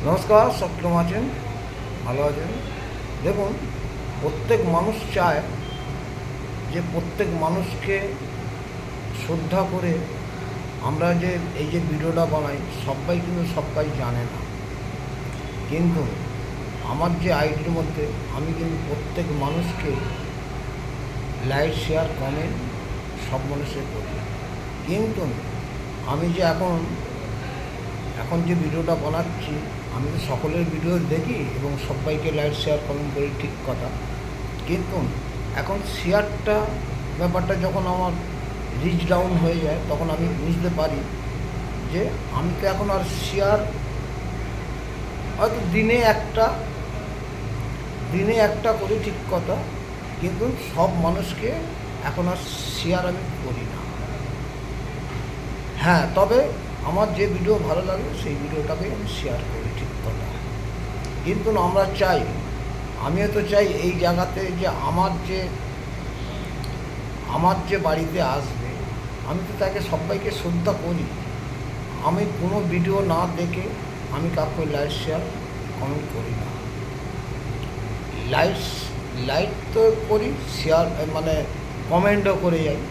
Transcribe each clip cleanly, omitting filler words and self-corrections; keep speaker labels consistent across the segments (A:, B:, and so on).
A: নমস্কার, সব কেমন আছেন? ভালো আছেন? দেখুন, প্রত্যেক মানুষ চায় যে প্রত্যেক মানুষকে শ্রদ্ধা করে আমরা যে এই যে ভিডিওটা বানাই, সবাই কিন্তু সব কাজ জানে না। কিন্তু আমার যে আইডির মধ্যে আমি কিন্তু প্রত্যেক মানুষকে লাইক, শেয়ার, কমেন্ট সব মানুষের করি। কিন্তু আমি যে এখন যে ভিডিওটা বানাচ্ছি, আমি তো সকলের ভিডিও দেখি এবং সবাইকে লাইক, শেয়ার, কমেন্ট করি, ঠিক কথা। কিন্তু এখন শেয়ারটা ব্যাপারটা যখন আমার রিচ ডাউন হয়ে যায়, তখন আমি বুঝতে পারি যে আমি তো এখন আর শেয়ার হয়তো দিনে একটা করি, ঠিক কথা। কিন্তু সব মানুষকে এখন আর শেয়ার আমি করি না। হ্যাঁ, তবে আমার যে ভিডিও ভালো লাগে সেই ভিডিওটাকে আমি শেয়ার করি, ঠিক কথা। কিন্তু আমিও তো চাই এই জায়গাতে যে আমার যে বাড়িতে আসবে, আমি তো তাকে সবাইকে শ্রদ্ধা করি। আমি কোনো ভিডিও না দেখে আমি কাউকে লাইক, শেয়ার, কমেন্ট করি না। লাইক তো করি, শেয়ার মানে কমেন্টও করে যাই।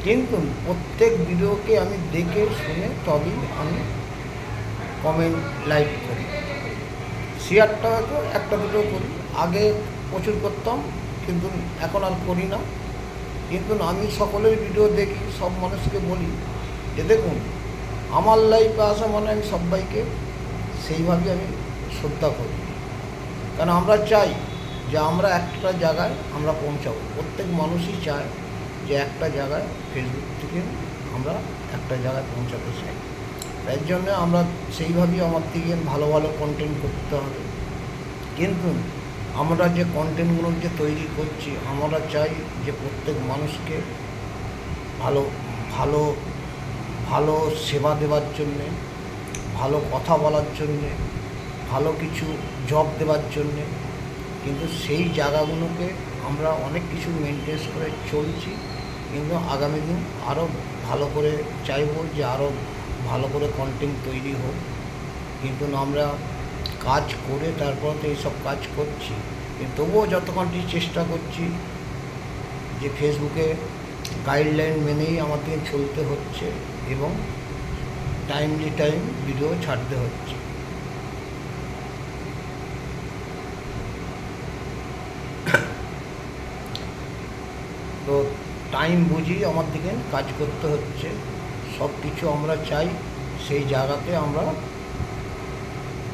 A: কিন্তু প্রত্যেক ভিডিওকে আমি দেখে শুনে তবেই আমি কমেন্ট, লাইক করি। শেয়ারটা হয়তো একটা দুটো করি, আগে প্রচুর করতাম, কিন্তু এখন আর করি না। কিন্তু আমি সকলের ভিডিও দেখি, সব মানুষকে বলি যে দেখুন, আমার লাইফে আসা মানে আমি সবাইকে সেইভাবে আমি শ্রদ্ধা করি। কারণ আমরা চাই যে আমরা একটা জায়গায় আমরা পৌঁছাবো। প্রত্যেক মানুষই চায় যে একটা জায়গায় ফেসবুক থেকে আমরা একটা জায়গায় পৌঁছাতে চাই। তাই জন্য আমরা সেইভাবেই আমার থেকে ভালো ভালো কন্টেন্ট করতে হবে। কিন্তু আমরা যে কন্টেন্টগুলো যে তৈরি করছি, আমরা চাই যে প্রত্যেক মানুষকে ভালো ভালো ভালো সেবা দেওয়ার জন্যে, ভালো কথা বলার জন্যে, ভালো কিছু জব দেওয়ার জন্যে। কিন্তু সেই জায়গাগুলোকে আমরা অনেক কিছু মেনটেন করে চলছি। কিন্তু আগামী দিন আরও ভালো করে চাইব যে আরও ভালো করে কন্টেন্ট তৈরি হোক। কিন্তু আমরা কাজ করে তারপর তো এইসব কাজ করছি, কিন্তু তবুও যতক্ষণটি চেষ্টা করছি যে ফেসবুকে গাইডলাইন মেনেই আমাদের চলতে হচ্ছে এবং টাইমলি ভিডিও ছাড়তে হচ্ছে। তো টাইম বুঝেই আমার দিকে কাজ করতে হচ্ছে। সব কিছু আমরা চাই সেই জায়গাতে আমরা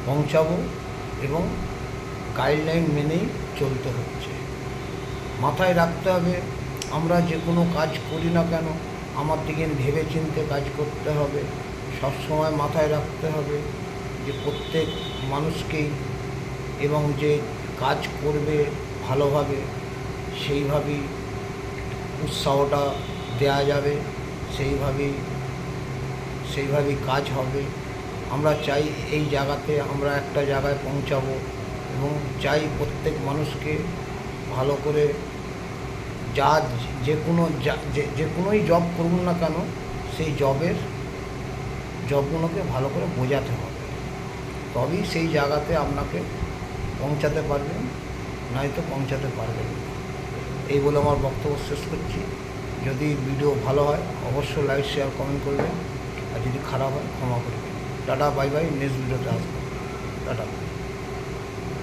A: পৌঁছাবো এবং গাইডলাইন মেনেই চলতে হচ্ছে। মাথায় রাখতে হবে, আমরা যে কোনো কাজ করি না কেন আমার দিকে ভেবে চিন্তে কাজ করতে হবে। সবসময় মাথায় রাখতে হবে যে প্রত্যেক মানুষকেই এবং যে কাজ করবে ভালোভাবে সেইভাবেই উৎসাহটা দেওয়া যাবে, সেইভাবেই কাজ হবে। আমরা চাই এই জায়গাতে আমরা একটা জায়গায় পৌঁছাবো এবং চাই প্রত্যেক মানুষকে ভালো করে যে কোনোই জব করুন না কেন, সেই জবগুলোকে ভালো করে বোঝাতে হবে, তবেই সেই জায়গাতে আপনাকে পৌঁছাতে পারবেন, নয়তো পৌঁছাতে পারবেন না। এই বলে আমার বক্তব্য শেষ করছি। যদি ভিডিও ভালো হয় অবশ্যই লাইক, শেয়ার, কমেন্ট করবেন, আর যদি খারাপ হয় ক্ষমা করবেন। টাটা, বাই বাই, নেক্সট ভিডিওতে আসবো। টাটা।